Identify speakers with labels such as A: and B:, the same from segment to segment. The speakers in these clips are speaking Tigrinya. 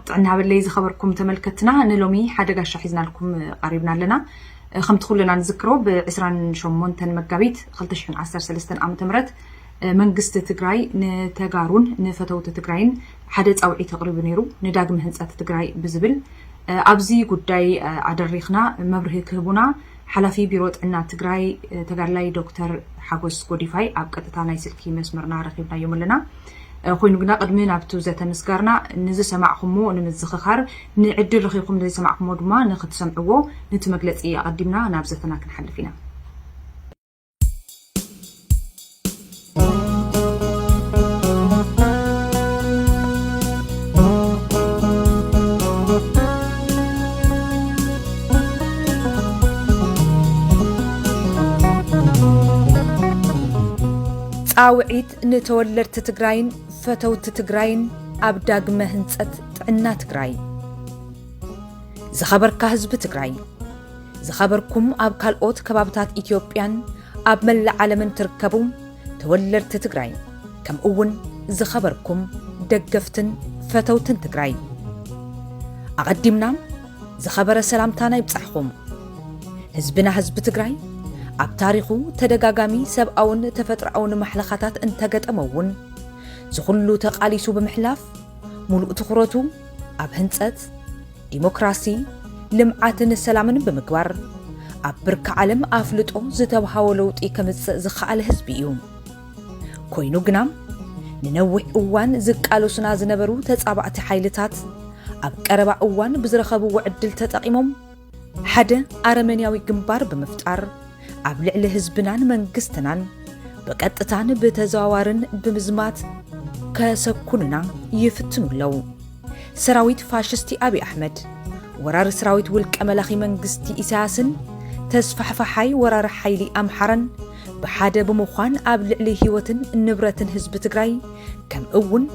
A: ጥዕና በለይ ዝኸበርኩም ተመልከትና ንሎሚ ሓደጋ ሻሒዝና ልኩም ቀሪብና ኣለና ከምቲ ኩልና ንዝክሮ ብ28 መጋቢት 2013 ዓ.ም መንግስቲ ትግራይ ንተጋሩን ንፈተውቲ ትግራይን ሓደ ጻውዒት ተቕሪቡ ነይሩ ንዳግም ህንጸት ትግራይ ብዝብል ኣብዚ ጉዳይ ኣደሪኽና መብርሂ ክህቡና ሓላፊ ቢሮ ጥዕና ትግራይ ተጋድላይ ዶክተር ሓጎስ ጎዲፋይ ኣብ ቀጥታ ናይ ስልኪ መስመርና ረኺብናዮም ኣለና ኮይኑ ግና ቅድሚ ናብቱ ዘተመስጋርና ንዝሰማዕኹሞ ንምዝኽኻር ንዕድል ረኺብኩም ዘይሰማዕኹሞ ድማ ንኽትሰምዕዎ ነቲ መግለፂ ኣቐዲምና ናብ ዘተና ክንሓልፍ ኢና ጻውዒት ንተወለድቲ ትግራይን ፈተውቲ ትግራይን ኣብ ዳግመ ህንጸት ጥዕና ትግራይ ዝኸበርካ ህዝቢ ትግራይ ዝኸበርኩም ኣብ ካልኦት ከባብታት ኢትዮጵያን ኣብ መላእ ዓለምን ትርከቡ ተወለድቲ ትግራይ ከምኡውን ዝኸበርኩም ደገፍትን ፈተውትን ትግራይ ኣቐዲምና ዝኸበረ ሰላምታና ይብጻሕኩም ህዝብና ህዝቢ ትግራይ ኣብ ታሪኹ ተደጋጋሚ ሰብኣውን ተፈጥሮኣውን ማሕለኻታት እንተገጠመውን ዝኹሉ ተቃሊሱ ብምሕላፍ ሙሉእ ትኹረቱ ኣብ ህንጸት ዲሞክራሲ ልምዓትን ሰላምን ብምግባር ኣብ ብርኪ ዓለም ኣፍልጦ ዝተብሃወ ለውጢ ከምጽእ ዝኸኣለ ህዝቢ እዩ ኮይኑ ግና ንነዊሕ እዋን ዝቃለሱና ዝነበሩ ተጻባዕቲ ሓይልታት ኣብ ቀረባ እዋን ብዝረኸብዎ ዕድል ተጠቒሞም ሓደ ኣረመንያዊ ግንባር ብምፍጣር ኣብ ልዕሊ ህዝብናን መንግስትናን በቀጥታን በተዘዋዋርን ብምዝማት ከሰኩንና ይፍትኑለው ሰራዊት ፋሽስቲ አብይ አሕመድ ወራር ሰራዊት ውልቀ መላኺ መንግስቲ ኢሳያስን ተስፋሕፋሓይ ወራር ሓይሊ ኣምሓራን ብሓደ ብምዃን ኣብ ልዕሊ ህይወትን ንብረትን ህዝቢ ትግራይ ከምኡውን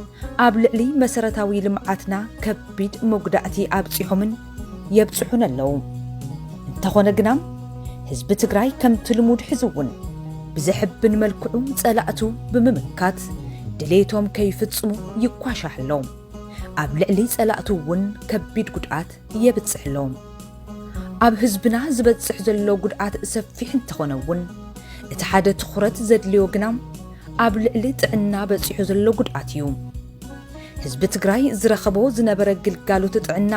A: ኣብ ልዕሊ መሰረታዊ ልምዓትና ከቢድ መጉዳእቲ ኣብፂሖምን የብፅሑን ኣለው እንተኾነ ግና ህዝቢ ትግራይ ከምቲ ልሙድ ሕዝውን ብዝሕብን መልክዑ ጸላእቱ ብምምካት ድሌቶም ከይፍጽሙ ይኳሻሕሎም ኣብ ልዕሊ ጸላእቱ እውን ከቢድ ጉድኣት የብጽሕሎም ኣብ ህዝብና ዝበጽሕ ዘሎ ጉድኣት ሰፊሕ እንተኾነውን እቲ ሓደ ትኹረት ዘድልዮ ግና ኣብ ልዕሊ ጥዕና በፂሑ ዘሎ ጉድኣት እዩ ህዝቢ ትግራይ ዝረኸቦ ዝነበረ ግልጋሎት ጥዕና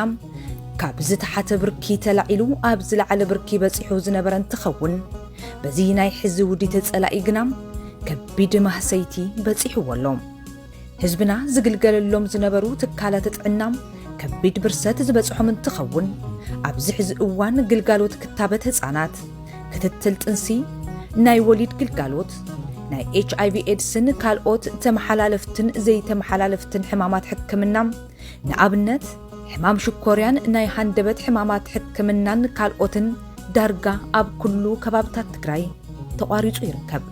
A: ካብ ዝተሓተ ብርኪ ተላዒሉ ኣብ ዝለዓለ ብርኪ በፂሑ ዝነበረ እንትኸውን በዚ ናይ ሕዚ ውዲት ጸላኢ ግና ከቢድ ማህሰይቲ በፂሕዎሎም ህዝብና ዝግልገለሎም ዝነበሩ ትካላት ጥዕና ከቢድ ብርሰት ዝበፅሖም እንትኸውን ኣብዚ ሕዚ እዋን ግልጋሎት ክታበት ህፃናት ክትትል ጥንሲ ናይ ወሊድ ግልጋሎት ናይ HIV ኤድስን ካልኦት ተመሓላለፍትን ዘይተመሓላለፍትን ሕማማት ሕክምና ንኣብነት ሕማም ሽኮርያን ናይ ሃንደበት ሕማማት ሕክምናን ካልኦትን ዳርጋ ኣብ ኩሉ ከባብታት ትግራይ ተቋሪጹ ይርከብ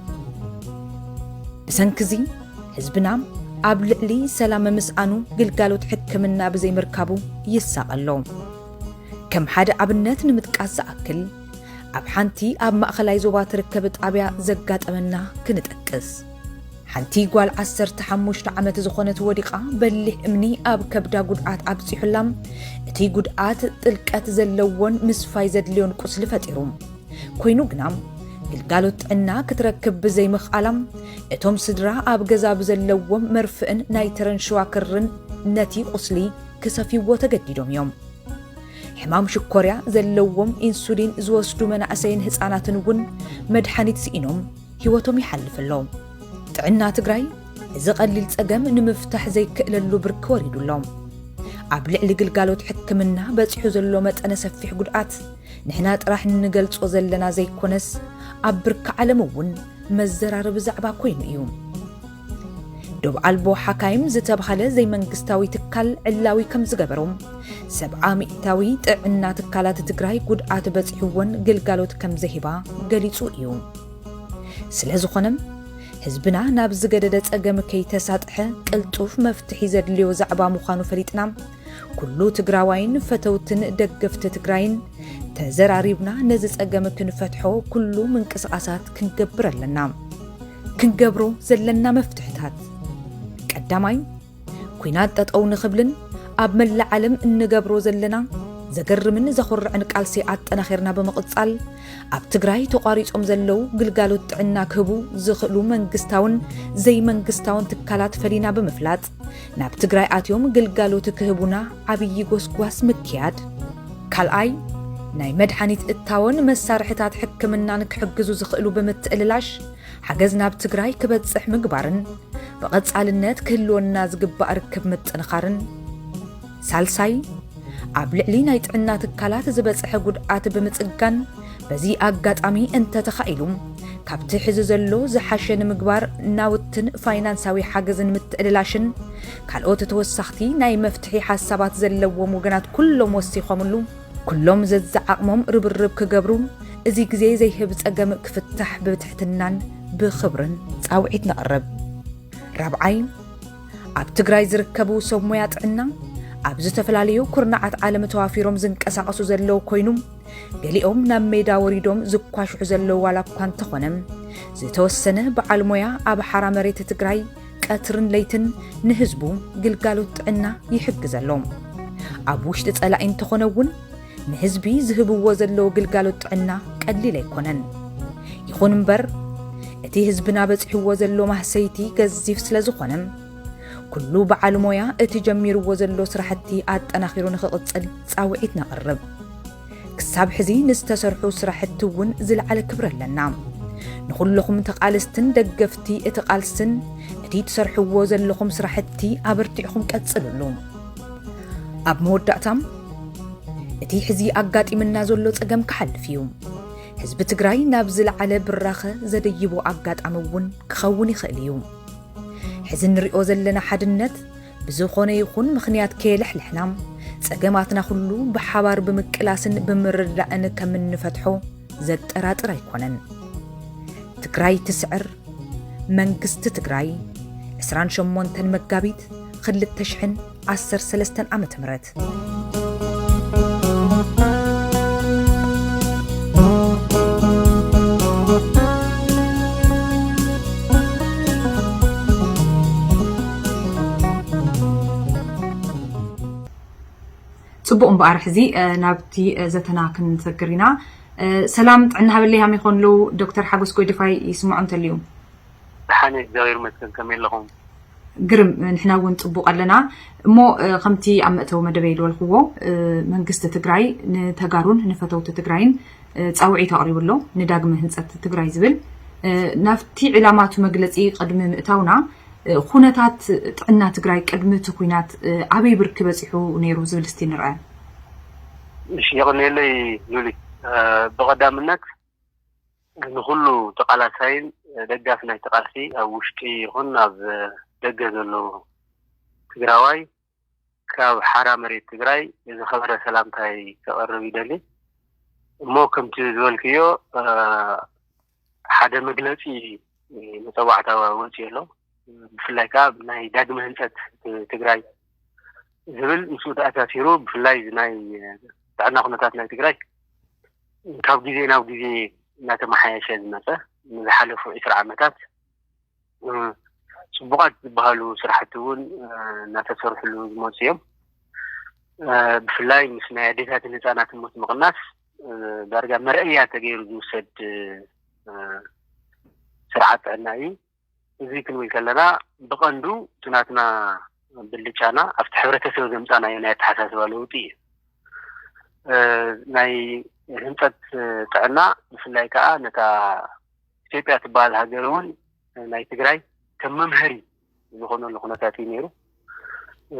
A: ብሰንክዚ ህዝብና ኣብ ልዕሊ ሰላም ምስኣኑ ግልጋሎት ሕክምና ብዘይምርካቡ ይሳቐሎ ከም ሓደ ኣብነት ንምጥቃስ ዝኣክል ኣብ ሓንቲ ኣብ ማእኸላይ ዞባ ትርከብ ጣብያ ዘጋጠመና ክንጠቅስ ሓንቲ ጓል 15 ዓመት ዝኾነት ወዲቓ በሊሕ እምኒ ኣብ ከብዳ ጉድኣት ኣብፂሑላም እቲ ጉድኣት ጥልቀት ዘለዎን ምስፋይ ዘድልዮን ቁስሊ ፈጢሩ ኮይኑ ግና ግልጋሎት ጥዕና ክትረክብ ብዘይምኽኣላም እቶም ስድራ ኣብ ገዛ ብዘለዎም መርፍእን ናይ ተረንሸዋ ክርን ነቲ ቁስሊ ክሰፊዎ ተገዲዶም እዮም ሕማም ሽኮርያ ዘለዎም ኢንሱሊን ዝወስዱ መናእሰይን ህፃናትን እውን መድሓኒት ስኢኖም ህይወቶም ይሓልፍሎም ጥዕና ትግራይ እዚ ቀሊል ጸገም ንምፍታሕ ዘይክእለሉ ብርኪ ወሪዱሎም ኣብ ልዕሊ ግልጋሎት ሕክምና በፂሑ ዘሎ መጠነ ሰፊሕ ጉድኣት ንሕና ጥራሕ ንገልጾ ዘለና ዘይኮነስ ኣብ ብርኪ ዓለም እውን መዘራረቢ ዛዕባ ኮይኑ እዩ ዶብ ኣልቦ ሓካይም ዝተባሃለ ዘይመንግስታዊ ትካል ዕላዊ ከም ዝገበሮም ሰብዓ ሚእታዊ ጥዕና ትካላት ትግራይ ጉድኣት በፂሕዎን ግልጋሎት ከም ዘሂባ ገሊጹ እዩ ስለዝኾነም ህዝብና ናብ ዝገደደ ጸገም ከይተሳጥሐ ቅልጡፍ መፍትሒ ዘድልዮ ዛዕባ ምዃኑ ፈሊጥና ኩሉ ትግራዋይን ፈተውትን ደገፍቲ ትግራይን ተዘራሪብና ነዚ ጸገም ክንፈትሖ ኩሉ ምንቅስቃሳት ክንገብር ኣለና ክንገብሮ ዘለና መፍትሕታት ቀዳማይ ኩናት ጠጠው ንኽብልን ኣብ መላእ ዓለም እንገብሮ ዘለና ዘገርምን ዘኹርዕን ቃልሲ ኣጠናኺርና ብምቕጻል ኣብ ትግራይ ተቋሪጾም ዘለው ግልጋሎት ጥዕና ክህቡ ዝኽእሉ መንግስታውን ዘይመንግስታውን ትካላት ፈሊና ብምፍላጥ ናብ ትግራይ ኣትዮም ግልጋሎት ክህቡና ዓብይ ጎስጓስ ምክያድ ካልኣይ ናይ መድሓኒት እታወን መሳርሕታት ሕክምናን ክሕግዙ ዝኽእሉ ብምትእልላሽ ሓገዝ ናብ ትግራይ ክበጽሕ ምግባርን ብቐጻልነት ክህልወና ዝግባእ ርክብ ምጥንኻርን ሳልሳይ ኣብ ልዕሊ ናይ ጥዕና ትካላት ዝበጽሐ ጉድኣት ብምጽጋን በዚ ኣጋጣሚ እንተተኻኢሉ ካብቲ ሕዚ ዘሎ ዝሓሸ ንምግባር ናውትን ፋይናንሳዊ ሓገዝን ምትእልላሽን ካልኦት ተወሳኽቲ ናይ መፍትሒ ሓሳባት ዘለዎም ወገናት ኩሎም ወሲኾምሉ ኩሎም ዘዘዓቕሞም ርብርብ ክገብሩ እዚ ግዜ ዘይህብ ጸገም ክፍታሕ ብትሕትናን ብኽብርን ጻውዒት ነቕርብ ራብዓይ ኣብ ትግራይ ዝርከቡ ሰብ ሞያ ጥዕና ኣብ ዝተፈላለዩ ኩርናዓት ዓለም ተዋፊሮም ዝንቀሳቐሱ ዘለው ኮይኑ ገሊኦም ናብ ሜዳ ወሪዶም ዝኳሽሑ ዘለው ዋላ እኳ እንተኾነም ዝተወሰነ በዓል ሞያ ኣብ ሓራ መሬት ትግራይ ቀትርን ለይትን ንህዝቡ ግልጋሎት ጥዕና ይሕግዘሎም ኣብ ውሽጢ ጸላኢ እንተኾነ እውን ንህዝቢ ዝህብዎ ዘለው ግልጋሎት ጥዕና ቀሊል ኣይኮነን ይኹን እምበር እቲ ህዝብና በጽሕዎ ዘሎ ማህሰይቲ ገዚፍ ስለ ዝኾነም ኩሉ በዓል ሞያ እቲ ጀሚርዎ ዘሎ ስራሕቲ ኣጠናኺሩ ንኽቕጽል ጻውዒት ነቕርብ ክሳብ ሕዚ ንዝተሰርሑ ስራሕቲ እውን ዝለዓለ ክብሪ ኣለና ንኹልኹም ተቓልስትን ደገፍቲ እቲ ቃልስን እቲ ትሰርሕዎ ዘለኹም ስራሕቲ ኣበርቲዕኹም ቀጽልሉ ኣብ መወዳእታም እቲ ሕዚ ኣጋጢምና ዘሎ ጸገም ክሓልፍ እዩ ህዝቢ ትግራይ ናብ ዝለዓለ ብራኸ ዘደይቦ ኣጋጣሚ እውን ክኸውን ይኽእል እዩ ሕዚ ንሪኦ ዘለና ሓድነት ብዝኾነ ይኹን ምኽንያት ከየልሕልሕና ጸገማትና ኩሉ ብሓባር ብምቅላስን ብምርዳእን ከምንፈትሖ ዘጠራጥር ኣይኮነን ትግራይ ትስዕር መንግስቲ ትግራይ 28 መጋቢት 2013 ዓመተ ምህረት ጽቡቕ እምበኣር ሕዚ ናብቲ ዘተና ክንሰግር ኢና ሰላም ጥዕና ሃበለይ ሃመይ ይኾንሉ ዶክተር ሓጎስ ጎይድፋይ ይስምዑ እንተልዩ
B: ሓነ እግዚአብሔር ይመስገን ከመይ ኣለኹም
A: ግርም ንሕና እውን ጽቡቕ ኣለና እሞ ከምቲ ኣብ መእተዊ መደበይ ዝበልክዎ መንግስቲ ትግራይ ንተጋሩን ንፈተውቲ ትግራይን ጻውዒት ኣቕሪቡሎ ንዳግመ ህንፀት ትግራይ ዝብል ናብቲ ዕላማቱ መግለጺ ቅድሚ ምእታውና ኩነታት ጥዕና ትግራይ ቅድሚ እቲ ኩናት ኣበይ ብርኪ በፂሑ ነይሩ ዝብል እስቲ ንርአ
B: እሺ የቕኒለይ ሉሊ ብቐዳምነት ንኹሉ ተቓላሳይን ደጋፊ ናይ ተቓልሲ ኣብ ውሽጢ ይኹን ኣብ ደገ ዘሎ ትግራዋይ ካብ ሓራ መሬት ትግራይ ዝኸበረ ሰላምታይ ከቐርብ ይደሊ እሞ ከምቲ ዝበልክዮ ሓደ መግለፂ መፀዋዕታ ወፂኡ ኣሎ ብፍላይ ከዓ ናይ ዳግመ ህንፀት ትግራይ ዝብል ምስኡ ተኣሳሲሩ ብፍላይ ናይ ጥዕና ኩነታት ናይ ትግራይ ካብ ግዜ ናብ ግዜ እናተመሓየሸ ዝመፀ ንዝሓለፉ 20 ዓመታት ጽቡቓት ዝበሃሉ ስራሕቲ እውን እናተሰርሕሉ ዝመፁ እዮም ብፍላይ ምስ ናይ ኣዴታትን ህፃናትን ሞት ምቕናስ ዳርጋ መርአያ ተገይሩ ዝውሰድ ስርዓት ጥዕና እዩ እዚ ክንብል ከለና ብቐንዱ ትናትና ብልጫና ኣብቲ ሕብረተሰብ ዘምፃናዮ ናይ ኣተሓሳስባ ለውጢ እዩ ናይ ህንፀት ጥዕና ብፍላይ ከዓ ነታ ኢትዮጵያ ትበሃል ሃገር እውን ናይ ትግራይ ከም መምሃሪ ዝኾነሉ ኩነታት እዩ ነይሩ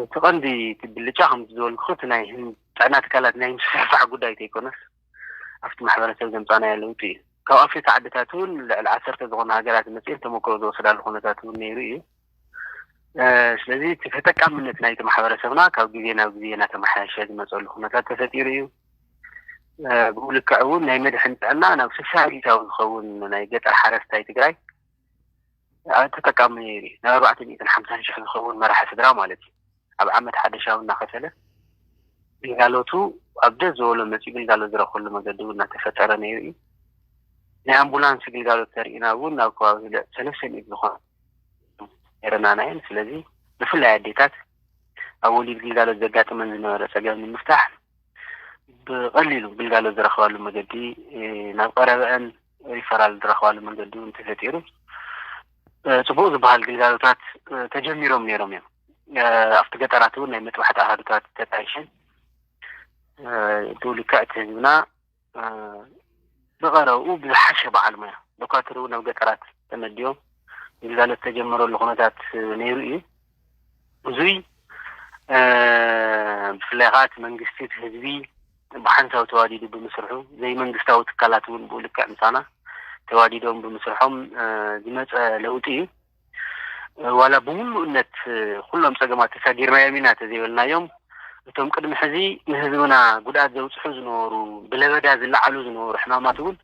B: እቲ ቀንዲ ብልጫ ከምቲ ዝበልኩ እቲ ናይ ጥዕና ትካላት ናይ ምስፍሕፋሕ ጉዳይ ዘይኮነስ ኣብቲ ማሕበረሰብ ዘምፃናዮ ለውጢ እዩ ካብ ኣፍሪካ ዓድታት እውን ልዕሊ 10 ዝኾኑ ሃገራት መፅአን ተመክሮ ዝወሰዳሉ ኩነታት እውን ነይሩ እዩ ስለዚ እቲ ተጠቃምነት ናይቲ ማሕበረሰብና ካብ ግዜ ናብ ግዜ እናተመሓየሸ ዝመፀሉ ኩነታት ተፈጢሩ እዩ ብኡ ልክዕ እውን ናይ መድሕን ጥዕና ናብ 60% ዝኸውን ናይ ገጠር ሓረስታይ ትግራይ ተጠቃሚ ነይሩ ናብ 450,000 ዝኸውን መራሒ ስድራ ማለት እዩ ኣብ ዓመት ሓደሻዊ እናኸፈለ ግልጋሎቱ ኣብ ደስ ዝበሎ መፂኡ ግልጋሎት ዝረኽበሉ መገዲ እውን እናተፈጠረ ነይሩ እዩ ናይ ኣምቡላንስ ግልጋሎት ተርኢና እውን ናብ ከባቢ 300 ዝኾኑ ነይረናናየን ስለዚ ብፍላይ ኣዴታት أولي بالقالوا زقات من زنورة سجل من مفتاح بقليلو بالقالوا زرخوالو مجدي نقرأ بأن ريفرال زرخوالو مجدي انتفتيرو صبوز بهالقالوا تات تجميرهم نيرهم يوم أفتقطراتون نمت واحد أهدوات تتعيشن دولي كأتهنا بغروا بحشة بعلمه دكاترون وقطرات تمديهم بالقالوا تجمروا اللغنات نيرو وزي بفلاغات منقستيت هذبي بحنسا وتواديد بمسرحو زي منقستا وتكالاتون بقولك إنسانا تواديدهم بمسرحهم دمت لوتي ولا بمولو إنت كلهم سقمات تساقيرنا يمينات زي ولنا يوم توم قدم حزي نهزمنا قدات زوج حزنور بلغدا زلعلو زنور حماماتون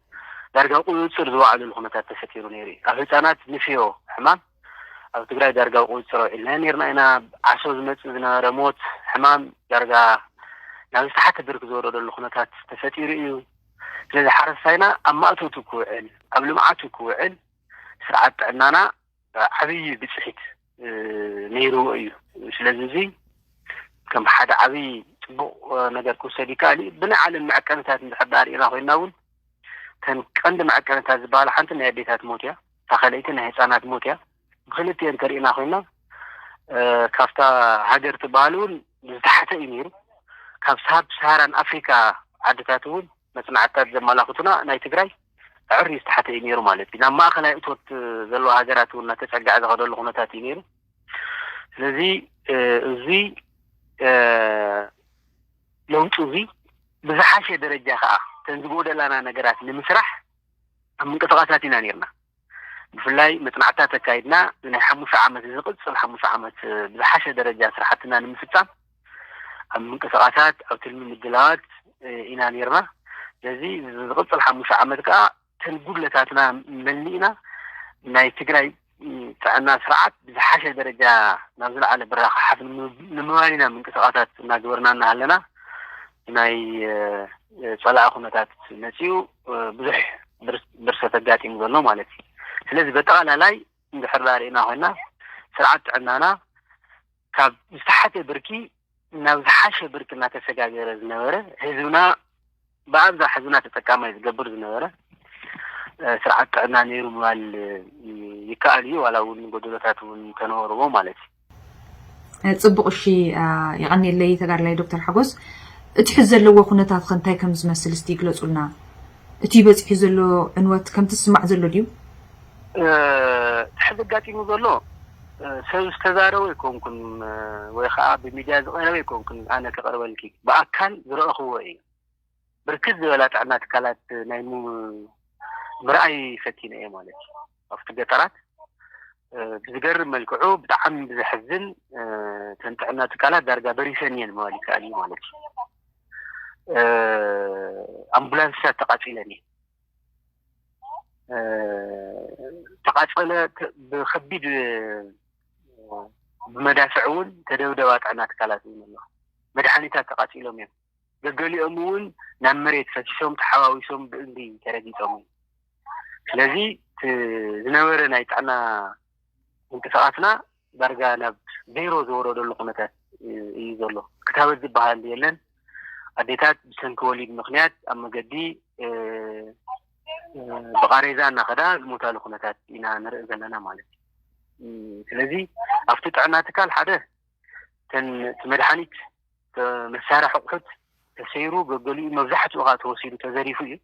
B: دارقا قوي تصير زواعلو الخمتات تسكيرو نيري أفتانات نفيو حمام أو تقرأ دارقا قوي تصيرو إلا نيرنا إنا عشو زمتنا رموت حمام دارقا ناوي حتى برك زورو الخمتات تسكيرو إيو لذا حرصينا أما أتو تكوعل قبل ما أتو كوعل سرعت عنانا عبي بسحيت نيرو إيو سلازي كم حدا عبي تبو نجار كوساديكالي بنا على المعكنات نحضر إلى هنا كان عند معكنات زبالة حتى نهديتات موتيا فخليتنا هيسانات موتيا بخليتي أنكرينا هنا كافتا هاجر تبالون تحت إمير كافساب سهران أفريقيا عدتاتون مثلا عتات زمالاختنا ناي تجري عريس تحت إمير مالتي لما أخلا إتوت زلوا هاجراتون تسجع هذا غدول لغنات إمير الذي زي لو تزي بزحاشة درجة خاء تنزقود لنا نجارات لمسرح من قطعاتنا نيرنا بفلاي متنعتات كايدنا من حموش عامة زقد صل حموش عامة بزحاشة درجة صراحتنا نمفتان من قطعات أو تلميذ الدلات إنا نيرنا لذي زقد صل حموش عامة كا تنقول لتاتنا ملينا ناي تجري تعنا سرعات بزحاشة درجة نازل على براخ حفل نموالينا من قطعات ناجورنا نهلنا ناي صلاة خناتات نسيو بزح برسة تجاتي مظلنا مالتي ስለዚህ በጠቅላላይ እንድሕር ኢና ኮይና ስርዓት ዕናና ካብ ዝተሓተ ብርኪ ናብ ዝሓሸ ብርኪ እናተሰጋገረ ዝነበረ ህዝብና ብኣብዝሓ ህዝብና ተጠቃማይ ዝገብር ዝነበረ ስርዓት ዕና ነይሩ ምባል ይከኣል እዩ ዋላ እውን ጎደሎታት እውን ተነበርዎ ማለት
A: እዩ ጽቡቕ እሺ ይቐኒለይ ተጋድላይ ዶክተር ሓጎስ እቲ ሕዚ ዘለዎ ኩነታት ከንታይ ከም ዝመስል እስቲ ይግለጹልና እቲ በፂሑ ዘሎ ዕንወት ከም ትስማዕ ዘሎ ድዩ
B: ተሕዘጋጢሙ ዘሎ ሰብ ዝተዛረበ ይኮንኩን ወይ ከዓ ብሚድያ ዝቐረበ ይኮንኩን ኣነ ከቐርበልኪ ብኣካል ዝረአኽዎ እዩ ብርክት ዝበላ ጥዕና ትካላት ናይ ምርኣይ ፈቲነ እየ ማለት እዩ ኣብቲ ገጠራት ብዝገርም መልክዑ ብጣዕሚ ብዘሕዝን ተን ጥዕና ትካላት ዳርጋ በሪሰን እየን ምባል ይከኣል እዩ ማለት እዩ ኣምቡላንስታት ተቃፂለን እየን ተቃጽለ بخبيد بمدافعون تدودوا عنا تكالات منه مدحانيታት ተቃጽሎም እዮም ገገሊኦም እውን ናብ መሬት ፈሲሶም ተሓዋዊሶም ብእንዲ ተረጊጾም ስለዚ ዝነበረ ናይ ጥዕና እንቅስቃስና ዳርጋ ናብ ዜሮ ዝወረደሉ ኩነታት እዩ ዘሎ ክታበት ዝበሃል የለን ኣዴታት ብሰንኪ ወሊድ ምክንያት ኣብ መገዲ በቃሬዛ እናኸዳ ዝሞታሉ ኩነታት ኢና ንርኢ ዘለና ማለት እዩ ስለዚ ኣብቲ ጥዕና ትካል ሓደ ተን መድሓኒት መሳርሒ ኣቑሑት ተሰይሩ ገገሊኡ መብዛሕትኡ ኸ ተወሲዱ ተዘሪፉ እዩ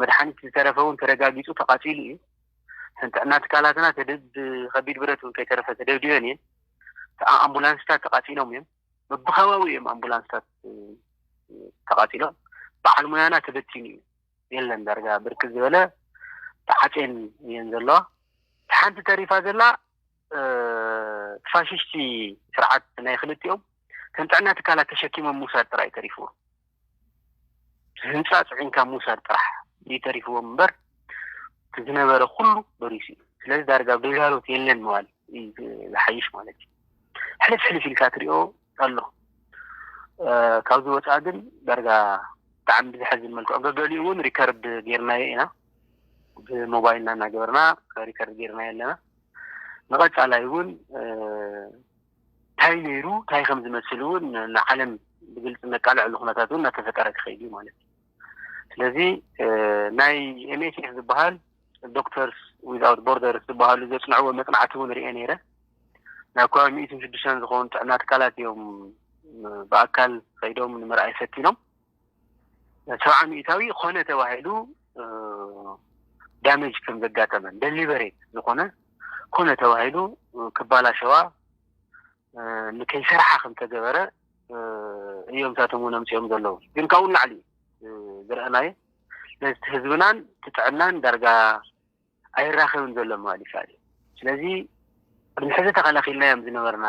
B: መድሓኒት ዝተረፈውን ተረጋጊፁ ተቃፂሉ እዩ ተን ጥዕና ትካላትና ከቢድ ብረት እውን ከይተረፈ ተደብዲበን እየን ኣምቡላንስታት ተቃፂሎም እዮም በብኸባቢ እዮም ኣምቡላንስታት ተቃፂሎም በዓል ሙያና ተበቲኑ እዩ የለን ዳርጋ ብርክት ዝበለ ተሓጨን እየን ዘለዋ ሓንቲ ተሪፋ ዘላ ፋሽስቲ ስርዓት ናይ ክልቲኦም ተን ጥዕና ትካላት ተሸኪሞም ሙሳድ ጥራይ ተሪፍዎ ህንፃ ፅዒንካ ሙሳድ ጥራሕ ተሪፍዎም እምበር ዝነበረ ኩሉ በሪሱ እዩ ስለዚ ዳርጋ ብግልጋሎት የለን ምባል ዝሓይሽ ማለት እዩ ሕልፍ ሕልፍ ኢልካ ትሪኦ ኣሎ ካብዚ ወፃኢ ግን ዳርጋ ብጣዕሚ ብዝሕዝን መልክዑ ገገሊኡ እውን ሪከርድ ጌርናዮ ኢና ብሞባይልና እናገበርና ሪከርድ ጌርናዮ ኣለና ንቐፃላይ እውን እንታይ እንታይ ነይሩ እንታይ ከም ዝመስል እውን ንዓለም ብግልጽ ነቃልዕ ልኹነታት እውን እናተፈጠረ ክኸይድ እዩ ማለት እዩ ስለዚ ናይ MSF ዝበሃል ዶክተርስ ዊዛውት ቦርደርስ ዝበሃሉ ዘጽንዕዎ መጽናዕቲ እውን ርኤ ነይረ ናብ ከባቢ 106 ዝኾኑ ጥዕና ትካላት እዮም በአካል ከይዶም ንምርኣይ ፈቲኖም 70% ኮነ ተባሂሉ ዳሜጅ ከም ዘጋጠመን ዴሊቨሬት ዝኾነ ኮነ ተባሂሉ ክባላሸዋ ንከይሰርሓ ከም ተገበረ እዮም ታተሙን ኣምፅኦም ዘለዉ ግን ካብኡ ላዕሊ ዝረአናዮ ነቲ ህዝብናን ትጥዕናን ዳርጋ ኣይራኸብን ዘሎ ማለት እዩ ስለዚ ቅድሚ ሕዚ ተኸላኺልናዮም ዝነበርና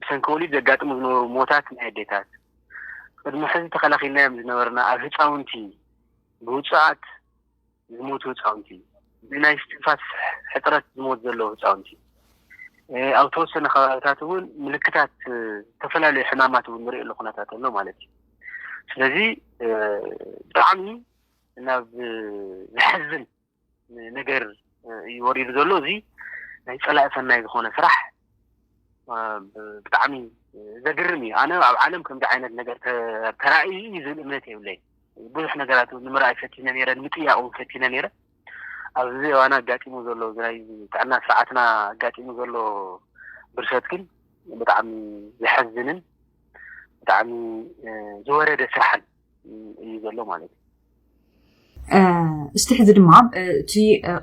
B: ብሰንኪ ወሊድ ዘጋጥሙ ዝነበሩ ሞታት ናይ ኣዴታት ቅድሚ ሕዚ ተኸላኺልናዮም ዝነበርና ኣብ ህፃውንቲ ብውፅኣት ዝሞቱ ህፃውንቲ ብናይ እስትንፋስ ሕፅረት ዝሞት ዘለዉ ህፃውንቲ ኣብ ተወሰነ ከባቢታት እውን ምልክታት ዝተፈላለዩ ሕማማት እውን ንሪኦ ኩነታት ኣሎ ማለት እዩ ስለዚ ብጣዕሚ ናብ ዝሕዝን ነገር እዩ ወሪዱ ዘሎ እዚ ናይ ፀላኢ ሰናይ ዝኾነ ስራሕ ብጣዕሚ ዘግርም እዩ ኣነ ኣብ ዓለም ከምዚ ዓይነት ነገር ተራእዩ ዝብል እምነት የብለይ ብዙሕ ነገራት ንምርኣይ ፈቲነ ነይረ ንምጥያቕ እውን ፈቲነ ነይረ ኣብዚ ዋና ኣጋጢሙ ዘሎ ናይ ጥዕና ስርዓትና ኣጋጢሙ ዘሎ ብርሰት ግን ብጣዕሚ ዝሕዝንን ብጣዕሚ ዝወረደ ስራሕን እዩ ዘሎ ማለት እዩ
A: እስቲ ሕዚ ድማ እቲ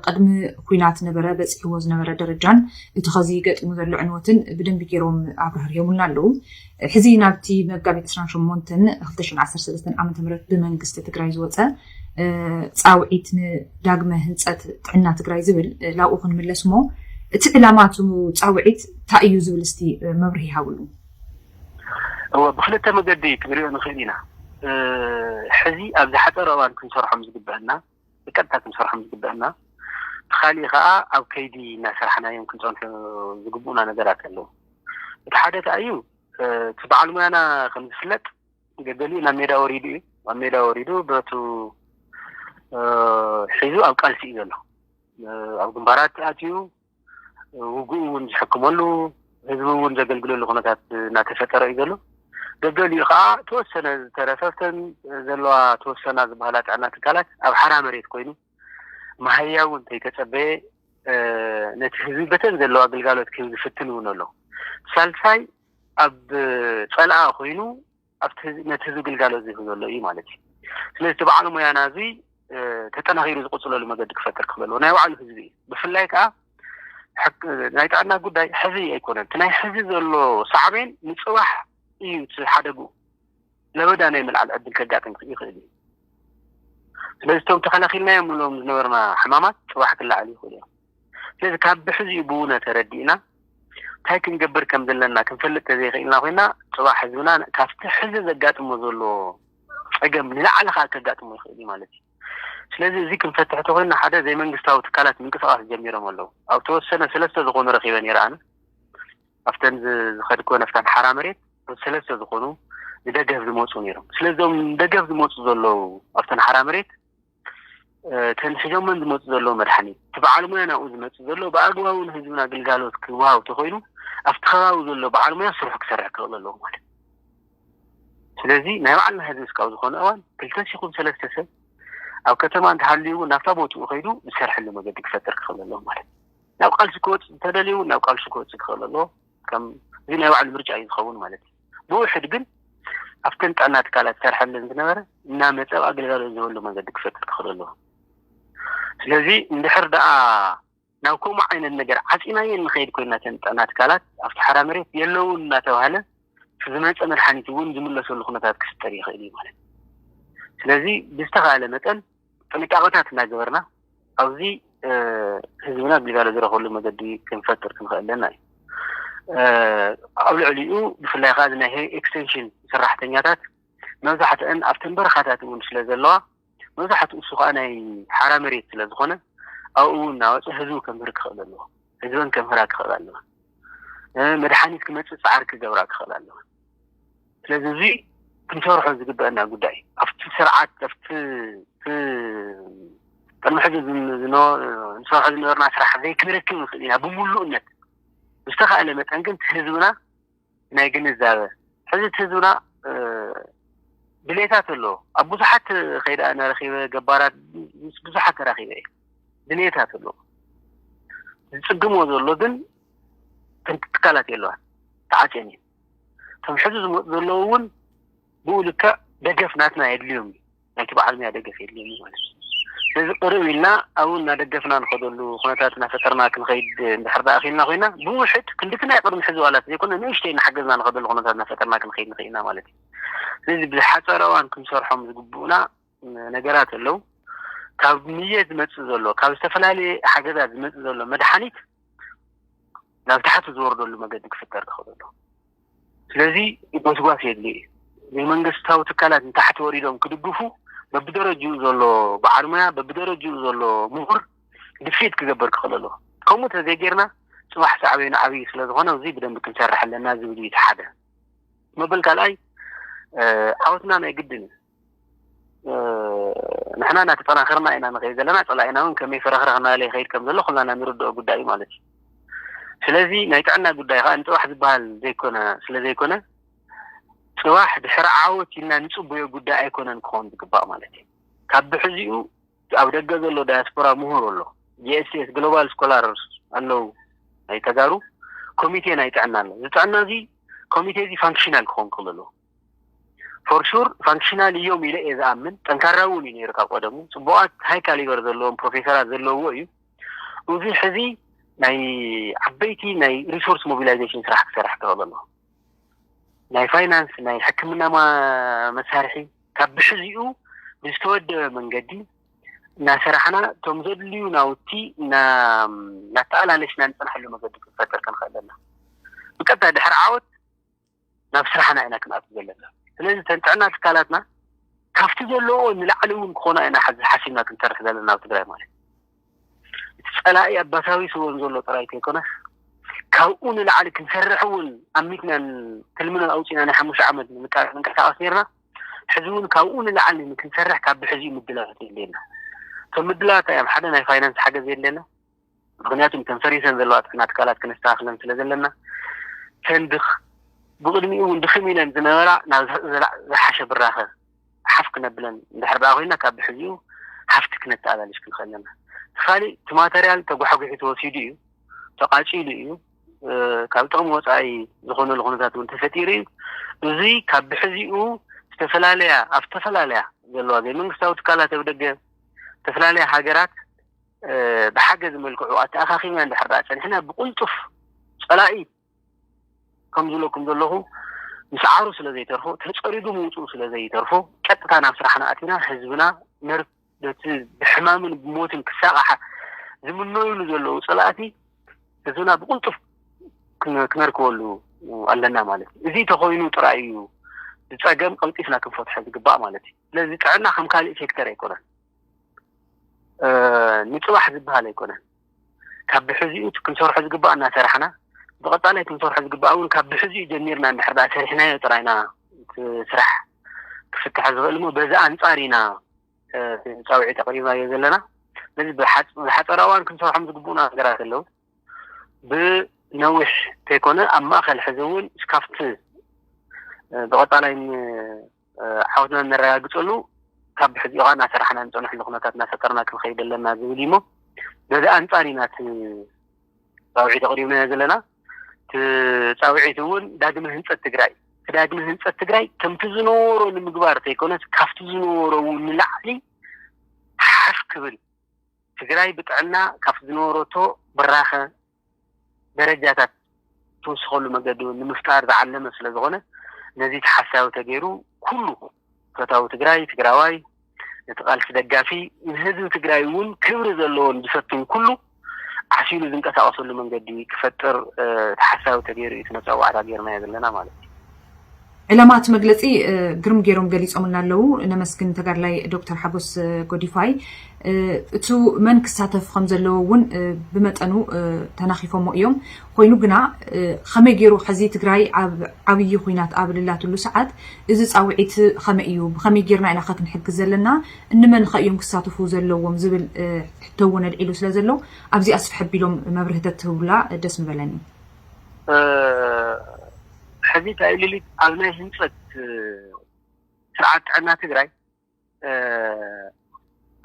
A: ቅድሚ ኩናት ነበረ በፂሕዎ ዝነበረ ደረጃን እቲ ኸዚ ገጢሙ ዘሎ ዕንወትን ብደንቢ ገይሮም ኣብርሂቦምና ኣለዉ ሕዚ ናብቲ መጋቢት 28 2013 ዓ.ም ብመንግስቲ ትግራይ ዝወፀ ፃውዒት ንዳግመ ህንፀት ጥዕና ትግራይ ዝብል ላብኡ ክንምለስ እሞ እቲ ዕላማቱ ፃውዒት እንታይ እዩ ዝብል እስቲ መብርሂ ሃብሉ
B: ብክልተ መገዲ ክንሪኦ ንኽእል ኢና ሕዚ ኣብ ዝሓፀረ እዋን ክንሰርሖም ዝግበአና ብቀጥታ ክንሰርሖም ዝግበአና ብኻሊእ ከዓ ኣብ ከይዲ እናሰርሕናዮም ክንፀንሑ ዝግቡኡና ነገራት ኣለዉ እቲ ሓደ ከዓ እዩ እቲ በዓል ሞያና ከም ዝፍለጥ ገገሊኡ ናብ ሜዳ ወሪዱ እዩ ኣብ ሜዳ ወሪዱ በቱ ሒዙ ኣብ ቃልሲ እዩ ዘሎ ኣብ ግንባራት ኣትዩ ውግኡ እውን ዝሕክመሉ ህዝቢ እውን ዘገልግለሉ ኩነታት እናተፈጠረ እዩ ዘሎ ገገሊኡ ከዓ ተወሰነ ዝተረፈርተን ዘለዋ ተወሰና ዝበሃላ ጥዕና ትካላት ኣብ ሓራ መሬት ኮይኑ ማህያ እውን ተይተፀበየ ነቲ ህዝቢ በተን ዘለዋ ግልጋሎት ክህብ ዝፍትን እውን ኣሎ ሳልሳይ ኣብ ፀልኣ ኮይኑ ኣብቲ ነቲ ህዝቢ ግልጋሎት ዝህብ ዘሎ እዩ ማለት እዩ ስለዚ እቲ በዓል ሞያና እዚ ተጠናኺሩ ዝቕፅለሉ መገዲ ክፈጥር ክኽእለዎ ናይ ባዕሉ ህዝቢ እዩ ብፍላይ ከዓ ናይ ጥዕና ጉዳይ ሕዚ ኣይኮነን እቲ ናይ ሕዚ ዘሎ ሳዕቤን ንፅባሕ እዩ ሓደጉ ለበዳ ናይ ምልዓል ዕድል ከጋጥም ይኽእል እዩ ስለዚ እቶም ተኸላኺልናዮም ብሎም ዝነበርና ሕማማት ፅባሕ ክላዓል ይኽእል እዮም ስለዚ ካብ ብሕዚኡ ብእውነ ተረዲእና እንታይ ክንገብር ከም ዘለና ክንፈልጥ ተዘይኽእልና ኮይና ፅባሕ ህዝብና ካብቲ ሕዚ ዘጋጥሞ ዘሎ ፀገም ንላዕሊ ከዓ ከጋጥሞ ይኽእል እዩ ማለት እዩ ስለዚ እዚ ክንፈትሕ ተኮይና ሓደ ዘይመንግስታዊ ትካላት ምንቅስቃስ ጀሚሮም ኣለዉ ኣብ ተወሰነ ሰለስተ ዝኾኑ ረኺበ ነይረ ኣነ ኣብተን ዝኸድኮ ነፍታን ሓራ መሬት ሰለስተ ዝኾኑ ዝደገፍ ዝመፁ ነይሮም ስለዚኦም ደገፍ ዝመፁ ዘለዉ ኣብተን ሓራ መሬት ተንሕዞምን ዝመፁ ዘለዉ መድሓኒት እቲ በዓል ሞያ ናብኡ ዝመፁ ዘሎ ብኣግባቡን ህዝብና ግልጋሎት ክወሃብ ተኮይኑ ኣብቲ ከባቢ ዘሎ በዓል ሞያ ስርሑ ክሰርሕ ክኽእል ኣለዎ ማለት ስለዚ ናይ ባዕልና ህዝቢ እስካብ ዝኾነ እዋን 203 ሰብ ኣብ ከተማ እንተሃልዩ ናብታ ቦትኡ ኸይዱ ዝሰርሐሉ መገዲ ክፈጥር ክኽእል ኣለዎ ማለት ናብ ቃልሲ ክወፅእ እንተደልዩ ናብ ቃልሲ ክወፅእ ክኽእል ኣለዎ ከም እዚ ናይ ባዕሉ ምርጫ እዩ ዝኸውን ማለት እዩ ብውሕድ ግን ኣብተን ጥዕና ትካላት ዝሰርሐለን ዝነበረ እናመፀ ኣገልጋሎት ዝህበሉ መንገዲ ክፈጥር ክኽእል ኣለዎ ስለዚ እንድሕር ደኣ ናብ ከምኡ ዓይነት ነገር ዓፂናየን ንኸይድ ኮይና ተን ጥዕና ትካላት ኣብቲ ሓራ መሬት የለውን እናተባህለ ዝመፀ መድሓኒት እውን ዝምለሰሉ ኩነታት ክስጠር ይኽእል እዩ ማለት ስለዚ ብዝተኻእለ መጠን ጥንቃቐታት እናገበርና ኣብዚ ህዝብና ግልጋሎት ዝረኽበሉ መገዲ ክንፈጥር ክንኽእለና እዩ ኣብ ልዕሊኡ ብፍላይ ከዓ ናይ ኤክስቴንሽን ሰራሕተኛታት መብዛሕትአን ኣብተን በረኻታት እውን ስለ ዘለዋ መብዛሕትኡ እሱ ከዓ ናይ ሓራ መሬት ስለ ዝኾነ ኣብኡ እውን እናወፅእ ህዝቡ ከምህር ክኽእል ኣለዎ ህዝበን ከምህራ ክኽእል ኣለዎ መድሓኒት ክመፅእ ፃዕሪ ክገብራ ክኽእል ኣለዎ ስለዚ እዚ ክንሰርሖ ዝግበአና ጉዳይ ኣብቲ ስርዓት ኣብቲ ቅድሚ ሕዚ ንሰርሖ ዝነበርና ስራሕ ዘይክንረክብ ንኽእል ኢና ብምሉእነት ብዝተኻእለ መጠን ግን ህዝብና ናይ ግንዛበ ሕዚ ህዝብና ድሌታት ኣሎ ኣብ ብዙሓት ከይዳ ነረኺበ ገባራት ብዙሓት ረኺበ ድሌታት ኣሎ ዝጽግሞ ዘሎ ግን ትካላት የለዋን ተዓጨኒ ቶም ሕዚ ዝመፁ ዘለዉ እውን ብኡ ልክዕ ደገፍ ናትና የድልዮም ናይቲ በዓል ሞያ ደገፍ የድልዮም ማለት እዩ ስለዚ ቅርብ ኢልና ኣብኡ እናደገፍና ንኸደሉ ኩነታት እናፈጠርና ክንኸይድ እንድሕር ዳ ኣኺልና ኮይና ብውሕድ ክንድክና ቅድሚ ሕዚ ዋላት ዘይኮነ ንእሽተይ እናሓገዝና ንኸደሉ ኩነታት እናፈጠርና ክንኸይድ ንኽእልና ማለት እዩ ስለዚ ብዝሓፀረ እዋን ክንሰርሖም ዝግቡኡና ነገራት ኣለው ካብ ንየት ዝመፅእ ዘሎ ካብ ዝተፈላለየ ሓገዛት ዝመፅእ ዘሎ መድሓኒት ናብ ታሕቲ ዝወርደሉ መገዲ ክፍጠር ክኽእሉ ስለዚ ጎስጓስ የድሊ ብመንግስታዊ ትካላት ንታሕቲ ወሪዶም ክድግፉ በብደረጅኡ ዘሎ በዓል ሞያ በብደረጅኡ ዘሎ ምሁር ድፊት ክገበር ክኽእሉ ከምኡ ተዘይጌርና ፅባሕ ሳዕበይኑ ዓብዪ ስለዝኾነ እዚ ብደንቢ ክንሰርሕ ኣለና ዝብል እዩ ሓደ መበል ካልኣይ ዓወትና ናይ ግድን ንሕና እናተጠናኸርና ኢና ንኸይድ ዘለና ፀላኢና እውን ከመይ ፈረኽረኽና ላይ ኸይድ ከም ዘሎ ኩላና ንርድኦ ጉዳይ እዩ ማለት እዩ ስለዚ ናይ ጥዕና ጉዳይ ከዓ ንፅባሕ ዝበሃል ዘይኮነ ስለዘይኮነ ፅባሕ ድሕሪ ዓወት ኢልና ንፅበዮ ጉዳይ ኣይኮነን ክኸውን ዝግባእ ማለት እዩ ካብ ብሕዚኡ ኣብ ደገ ዘሎ ዳያስፖራ ምሁር ኣሎ ጂኤስኤስ ግሎባል ስኮላርስ ኣለው ናይ ተጋሩ ኮሚቴ ናይ ጥዕና ኣሎ እዚ ጥዕና እዚ ኮሚቴ እዚ ፋንክሽናል ክኸውን ክእሉ ፎር ሹር ፋንክሽናል እዮም ኢለ እየ ዝኣምን ጠንካራ እውን እዩ ነይሩ ካብ ቀደሙ ፅቡቃት ሃይ ካሊበር ዘለዎም ፕሮፌሰራት ዘለውዎ እዩ እዚ ሕዚ ናይ ዓበይቲ ናይ ሪሶርስ ሞቢላይዜሽን ስራሕ ክሰርሕ ክኽእል ኣሎ ናይ ፋይናንስ ናይ ሕክምና መሳርሒ ካብ ብሕዚኡ ብዝተወደበ መንገዲ እናሰራሕና እቶም ዘድልዩ ናውቲ እናተኣላለሽና ንፅናሐሉ መገዲ ክንፈጥር ክንኽእል ኣለና ብቀጥታ ድሕሪ ዓወት ናብ ስራሕና ኢና ክንኣቱ ዘለና ስለዚ ተንጥዕና ትካላትና ካብቲ ዘለዎ ንላዕሊ እውን ክኾና ኢና ሓሲብና ክንሰርሕ ዘለና ኣብ ትግራይ ማለት እቲ ፀላኢ ኣባታዊ ስውን ዘሎ ጥራይ ከይኮነስ ካብኡ ንላዕሊ ክንሰርሕ እውን ኣሚትናን ትልምና ኣውፂና ናይ 5 ዓመት ንንቀሳቐስ ነርና ሕዚ እውን ካብኡ ንላዕሊ ክንሰርሕ ካብ ብሕዚኡ ምድላት የለና እቶም ምድላት እዮም ሓደ ናይ ፋይናንስ ሓገዝ የለና ምክንያቱም ተንፈሪሰን ዘለዋ ጥዕና ትካላት ክንስተኻኽለን ስለ ዘለና ተንድኽ ብቅድሚኡ እውን ድኽም ኢለን ዝነበራ ናብ ዝሓሸ ብራኸ ሓፍ ክነብለን እንድሕር ዳ ኮይና ካብ ብሕዚኡ ሓፍቲ ክነተኣላለሽ ክንኽእል ኣለና ካሊእ እቲ ማተርያል ተጓሓጒሑ ተወሲዱ እዩ ተቃፂሉ እዩ ካብ ጥቕሚ ወፃኢ ዝኾነሉ ኩነታት እውን ተፈጢሩ እዩ እዚ ካብ ብሕዚኡ ኣብ ዝተፈላለያ ዘለዋ ዘይመንግስታዊ ትካላት ኣብ ደገ ዝተፈላለያ ሃገራት ብሓገዝ መልክዑ ኣተኣኻኺብና እንድሕር ዳ ፀኒሕና ብቁልጡፍ ፀላኢ ከም ዝብለኩም ዘለኹ ምስ ዓሩ ስለ ዘይተርፎ ተፀሪዱ ምውፅኡ ስለ ዘይተርፎ ቀጥታ ናብ ስራሕና ኣቲና ህዝብና ነቲ ብሕማምን ብሞትን ክሳቕሓ ዝምነይሉ ዘለዉ ፀላእቲ ህዝብና ብቁልጡፍ ክነርክበሉ ኣለና ማለት እዩ እዚ ተኾይኑ ጥራይ እዩ ዝፀገም ቀልጢፍና ክንፈትሖ ዝግባእ ማለት እዩ ስለዚ ጥዕና ከም ካሊእ ሴክተር ኣይኮነን ንፅባሕ ዝበሃል ኣይኮነን ካብ ብሕዚኡ ክንሰርሖ ዝግባእ እናሰራሕና ብቐጣላይ ክንሰርሖ ዝግባእ እውን ካብ ብሕዚኡ ጀሚርና እንድሕር ዳ ሰሪሕናዮ ጥራይና ስራሕ ክፍታሕ ዝኽእል ሞ በዛ ኣንፃር ኢና ፃውዒት ኣቕሪብናዮ ዘለና ስለዚ ብሓፀረ እዋን ክንሰርሖም ዝግቡኡና ነገራት ኣለው ብነዊሕ ተይኮነ ኣብ ማእኸል ሕዚ እውን እስካብቲ ብቐጣላይ ዓወትና ነረጋግፀሉ ካብ ብሕዚኡ ኸ እናሰራሕና ንፀንሐሉ ኩነታት እናፈጠርና ክንኸይድ ኣለና ዝብል እሞ በዛ ኣንፃር ኢና እቲ ፃውዒት ኣቕሪብናዮ ዘለና ፃውዒት እውን ዳግመ ህንፀት ትግራይ ከምቲ ዝነበሮ ንምግባር ተይኮነስ ካብቲ ዝነበሮ እውን ንላዕሊ ሓፍ ክብል ትግራይ ብጥዕና ካብቲ ዝነበረቶ ብራኸ ደረጃታት ትውስኸሉ መገዲ ንምፍጣር ዝዓለመ ስለ ዝኾነ ነዚ ተሓሳቢ ተገይሩ ኩሉ ፈታዊ ትግራዋይ ነቲ ቃልሲ ደጋፊ ንህዝቢ ትግራይ እውን ክብሪ ዘለዎን ዝፈትን ኩሉ ዓሲሉ ዝንቀሳቐሰሉ መንገዲ ክፈጥር ተሓሳቢ ተገይሩ እዩ ነፀዋዕታ ጌርናዮ ዘለና ማለት እዩ
A: ዕላማት መግለፂ ግርም ገይሮም ገሊፆምና ኣለዉ ነመስግን ተጋድላይ ዶክተር ሓጎስ ጎዲፋይ እቲ መን ክሳተፍ ከም ዘለዎ እውን ብመጠኑ ተናኺፎሞ እዮም ኮይኑ ግና ከመይ ገይሩ ሕዚ ትግራይ ዓብዪ ኩናት ኣብ ልላትሉ ሰዓት እዚ ፃውዒት ከመይ እዩ ብከመይ ጌርና ኢና ኸ ክንሕግዝ ዘለና እንመን ኸ እዮም ክሳተፉ ዘለዎም ዝብል ሕቶ እውን ኣልዒሉ ስለ ዘሎ ኣብዚ ኣስፍሕ ኣቢሎም መብርህተት ትህቡላ ደስ ምበለኒ
B: حزي تايليت أبناء هنصت سرعة عنا تجري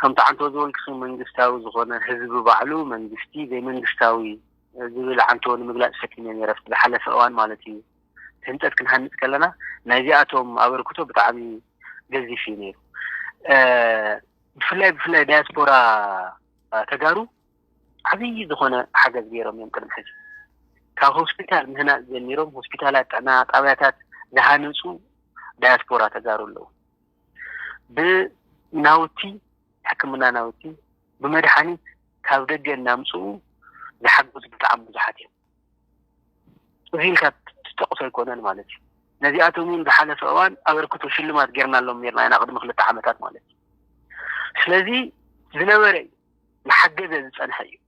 B: كم تعنتو زول كسو منجستاوي زغنا حزب بعلو منجستي زي منجستاوي زول عنتو مغلاق سكنين يرفت بحلف أوان مالتي هنصت كن هنتكلنا نازياتهم أوركتو بتعبي جزي فيني بفلاي دياسبورا تجارو عبي زغنا حاجة كبيرة يمكن حزب كان هوسبيتال هنا زنيروم هوسبيتالات أنا طبيعتات لهانسو دياسبورا تجارو له بناوتي حكمنا ناوتي بمدحاني كاو دجا نامسو لحقوز بتعب بزحاتي وهي كانت تقصى يكونان مالتي نزياتو من بحالة أوان أغركتو شلمات غيرنا لهم ميرنا أنا أقدم خلطة عامتات مالتي سلازي زنوري محقزة زنسان حيو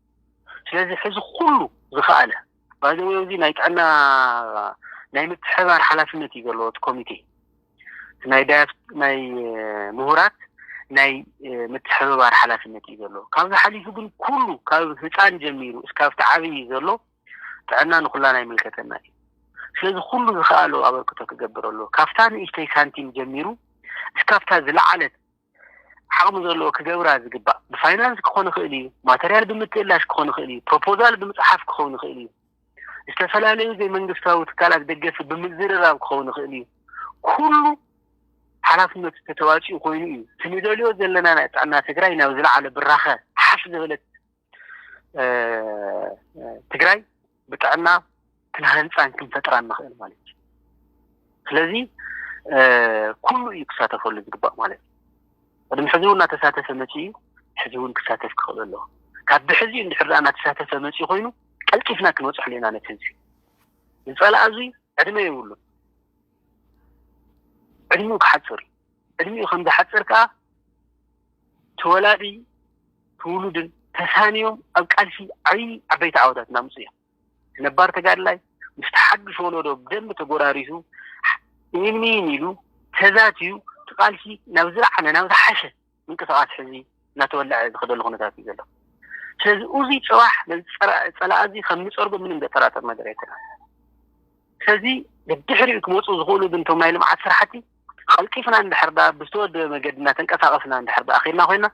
B: سلازي حزو كله زخاله بعد ويوزي نايت أنا نايمت حوار حلافنتي قالوا كوميتي ناي مهورات ناي متحوار حلافنتي قالوا كان حليفو بن كله كان هتان جميل اسكاف تعابي قالوا تعنا نخلا ناي ملكتنا سلازي كله زخالو أبركتو كقبروا له كافتان إشتي سانتيم جميلو اسكافتا زلعلت حقم زلو كجورا زقبا بفاينانس كخون خيلي ماتريال بمتلاش كخون خيلي بروبوزال بمصحف كخون خيلي استفلالي زي منجستاو تكالك دقف بمزرراب كخون خيلي كله حلافنت تتواجي خويني تميدوليو زلنا نتعنا تقراي ناوزل على براخة حفظ غلط تقراي بتعنا كنهانسان كنفتران نخيل مالك سلازي كله يكساتفو اللي زقبا مالك ودم حزيونا تساتف متي حزيون كساتف كخول الله كاد بحزي اندي حرقنا تساتف متي خوينو كالكيفنا كنوصح لنا نتنسي نسأل أزوي عدمي يقولوا عدمي كحتصر عدمي خمد حتصر كا تولادي تولودن تسانيوم أو كالفي عبيت عودات نامسية نبار تقال لاي مستحق شونو دو بدم تقراريسو مين يلو تذاتيو تقالفي نوزر عنا نوزر حشة من كسوات حزي نتولع خدو الغنطات يقولوا سلازي أوزي صواح للصلاة خميس أربع من بطرات المدريتنا سلازي بدحري كموتو زغولو بنتو مايلو مع سرحتي خل كيفنا ندحر دا بستود مقدنا تنقصاقفنا ندحر دا أخيرنا خوينا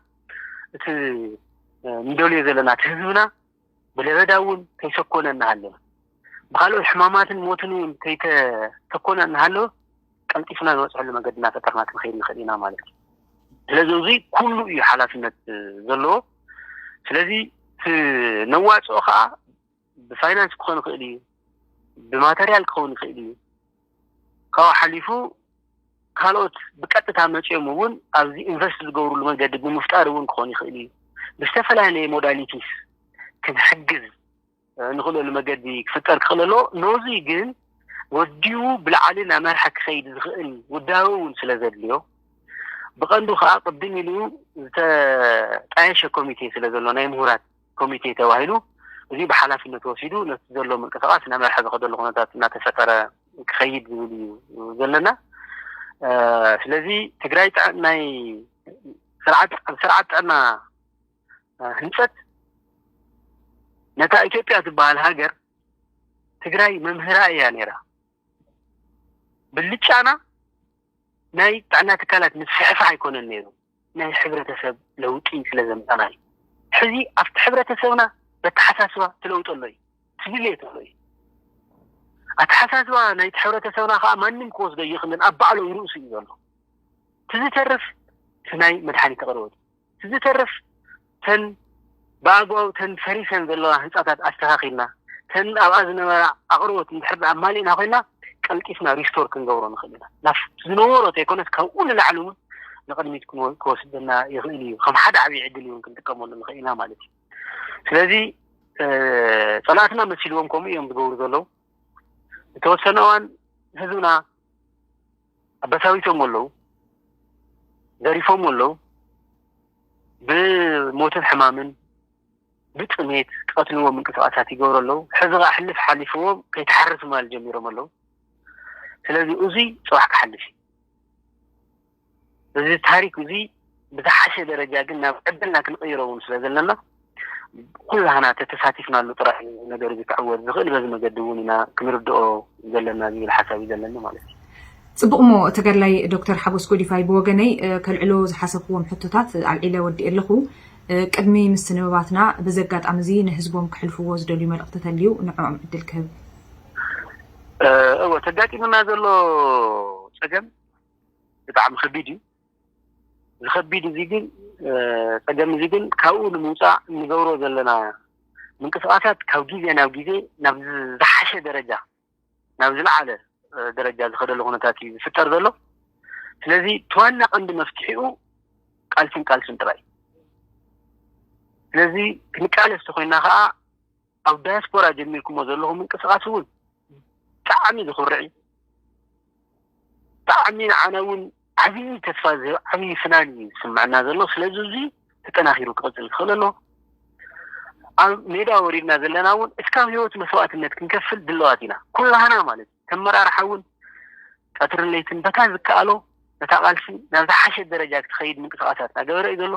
B: ندولي زلنا تهزونا بلغداون كيسكونا نهالو بخالو الحمامات الموتنون كي تكونا نهالو قال كيفنا نوصح لمقدنا تترنا تنخير نخلينا مالك سلازي كله يحالفنا زلو سلازي في نواص أخا بفاينانس كون خيلي بماتريال كون خيلي كاو حليفو كالوت بقطتا مچيمون ابزي انفست زغورو لمنجد بمفتارون كون خيلي بستفلاني موداليتيس كنحجز نخلو لمجد يفكر خللو نوزي جن وديو بالعالنا مرحك خيد زغل وداون سلازليو بقندو خا قدمي له تعيش كوميتي سلازلو ناي مهورات كوميتي تواهلو وزي بحلافنة توسيدو نتزلو من كسرات نعمل حاجة خدو الغنطات نتفكر خيد زلنا سلازي تقراي ناي سرعت أنا هنست نتا إثيوبيا تبع الهاجر تقراي ممهراء يعني را بالليتشانا ناي تعنا تكالات مسحفة يكون النيرو ناي حبرة سب لو تين لازم أناي حزي أفت حبرة سونا بتحساسوا تلوت الله تبليت الله أتحساسوا ناي حبرة سونا خا ما نمكوس ده يخدم أبعلو يروسي يقوله تزي تعرف تناي مدحني تقرود تزي تعرف تن باقو تن فريسن بالله هنساتات أستحقنا تن أوازنا أقرود نحب أمالينا خوينا قال كيفنا ريستور كنقورو نخلينا ناف زنورو تيكونس كون العلوم لقد تكون كوسدنا يغلي خم حدا عبي عدل يمكن تكمل نخلينا مالتي سلازي صلاتنا مسيلوم كوم يوم بقول زلو توسنوان هزونا بساوي تومولو ذريفو مولو بموت الحمامن بتميت قتلوا من كسواتات يقولوا له حزغ حلف حلفوهم كي يتحرس مال جميرهم له سلازي أوزي صواحك حلفي بزي تاريك أوزي بتحشي درجة قلنا قبلنا كنقيرون سلازي لنا كلنا تتساتفنا له طرح نقدر يتعود غير لازم نقدموننا كمردو زلنا زي الحساب زلنا مالتي
A: صبقمو تقرلاي دكتور حبس كوديفاي بوغني كالعلو زحسبهم حطتات على الى ودي لخو قدمي مستنباتنا بزقات امزي نحزبهم كحلفو وزدلي ملقته تليو نعم ادلك
B: هو تداتي منا زلو صقم بتاع مخبيدي الخبيدي زيدين صقم زيدين كاو نموصا نغورو زلنا من قصاصات كاو غيزي ناو غيزي ناب زحشه درجه ناب زلعله درجه زخدل هونتاتي فطر زلو ስለዚህ ተዋና ቀንድ መፍትሒኡ ቃልስን ጥራይ ስለዚህ ክንቃለስ ተኮይና ከዓ ኣብ ዳያስፖራ ጀሚርኩሞ ዘለኹም እንቅስቃስ እውን ብጣዕሚ ዝኹርዒ ብጣዕሚ ንዓናውን ዓብዪ ተስፋ ዝህብ ዓብዪ ፍናን ይስምዐና ዘሎ ስለዚ እዚ ተጠናኺሩ ክቕፅል ዝኽእል ኣሎ ኣብ ሜዳ ወሪድና ዘለና እውን እስካብ ህይወት መስዋዕትነት ክንከፍል ድለዋት ኢና ኩላህና ማለት ተመራርሓ እውን ቀትርን ለይትን በታ ዝከኣሎ በታ ቃልሲ ናብ ዝሓሸ ደረጃ ክትኸይድ ምንቅስቃሳትና ገበረ እዩ ዘሎ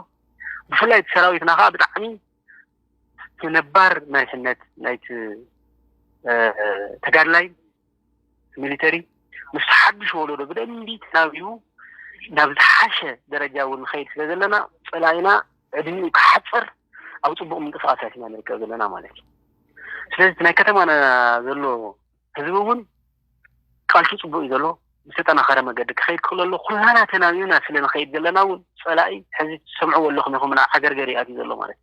B: ብፍላይ ሰራዊትና ከዓ ብጣዕሚ ነባር ናይነት ናይቲ ተጋድላይ ሚሊተሪ ምስ ሓድሽ ወለዶ ብደንቢ ተናቢቡ ናብ ዝሓሸ ደረጃ እውን ንኸይድ ስለ ዘለና ፀላኢና ዕድሚኡ ክሓፅር ኣብ ፅቡቅ ምንቅስቃሳት ኢና ንርከብ ዘለና ማለት እዩ ስለዚ ናይ ከተማና ዘሎ ህዝቢ እውን ቃልሲ ፅቡቅ እዩ ዘሎ ዝተጠናኸረ መገዲ ክኸይድ ክኽእል ኣሎ ኩላና ተናቢብና ስለ ንኸይድ ዘለና እውን ፀላኢ ሕዚ ትሰምዕዎ ኣለኹም ኢኹም ዓገርገር ይኣትዩ ዘሎ ማለት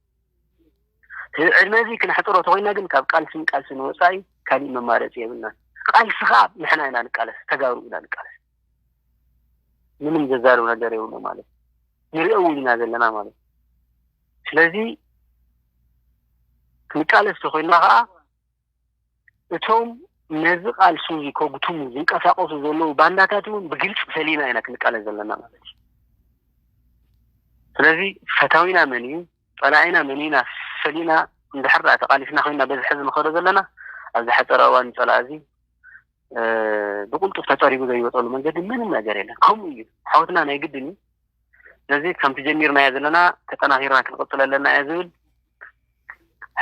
B: እዩ ዕድመ እዚ ክንሕፅሮ ተኮይና ግን ካብ ቃልስን ወፃኢ ካሊእ መማረፂ የብልና ቃልሲ ከዓ ንሕና ኢና ንቃለስ ተጋሩ ኢና ንቃለስ ምንም ዘዛረብ ነገር የብሎ ማለት ንሪኦ እውን ኢና ዘለና ማለት ስለዚ ክንቃለስ ተኮይና ከዓ እቶም ነዚ ቃልሲ ከጉቱሙ ዝንቀሳቀሱ ዘለዉ ባንዳታት እውን ብግልፂ ሰሊና ኢና ክንቃለስ ዘለና ማለት እዩ ስለዚ ፈታዊና መን እዩ ፀላኢና መን ኢና ሰሊና እንድሕር ተቃሊስና ኮይና በዚ ሕዚ ንኸዶ ዘለና ኣብ ዝሓፀረ እዋን ፀላእ እዚ ብቁልጡፍ ተፀሪቡ ዘይወፀሉ መንገዲ ምንም ነገር የለን ከምኡ እዩ ሓወትና ናይ ግድን እዩ ስለዚ ከምቲ ጀሚርናዮ ዘለና ተጠናኺርና ክንቅፅል ኣለና እየ ዝብል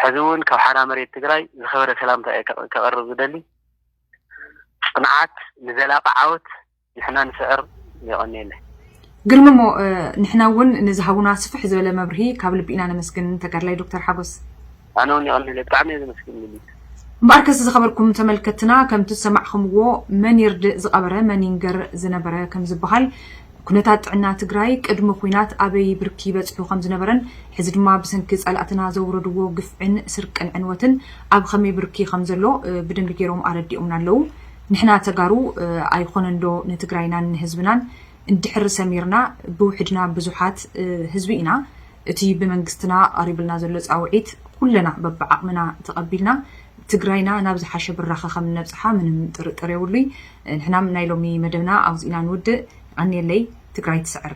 B: ሕዚ እውን ካብ ሓራ መሬት ትግራይ ዝኸበረ ሰላምታ እየ ከቕርብ ዝደሊ ፅንዓት ንዘላቂ ዓወት ንሕና ንስዕር የቐኒየለን
A: ግርምሞ ንሕና እውን ንዝሃቡና ስፍሕ ዝበለ መብርሂ ካብ ልቢና ነመስግን ተጋድላይ ዶክተር ሓጎስ
B: ኣነ እውን የቐኒለ ብጣዕሚ እየ ዘመስግን ልቢ
A: እምበኣር ከዚ ዝኸበርኩም ተመልከትና ከምቲ ዝሰማዕኹምዎ መን ይርድእ ዝቐበረ መን ይንገር ዝነበረ ከም ዝበሃል ኩነታት ጥዕና ትግራይ ቅድሚ ኩናት ኣበይ ብርኪ በፅሑ ከም ዝነበረን ሕዚ ድማ ብሰንኪ ፀላእትና ዘውረድዎ ግፍዕን ስርቅን ዕንወትን ኣብ ከመይ ብርኪ ከም ዘሎ ብደንቢ ገይሮም ኣረዲኦምና ኣለዉ ንሕና ተጋሩ ኣይኮነን ዶ ንትግራይናን ንህዝብናን እንድሕር ሰሚርና ብውሕድና ብዙሓት ህዝቢ ኢና እቲ ብመንግስትና ቀሪብልና ዘሎ ፃውዒት ኩለና በብዓቕምና ተቐቢልና ትግራይና ናብ ዝሓሸ ብራኸ ከም ነብፅሓ ምንም ጥርጥር የብሉይ ንሕናም ናይ ሎሚ መደብና ኣውፂና ንውድእ ኣንየለይ ትግራይ ትስዕር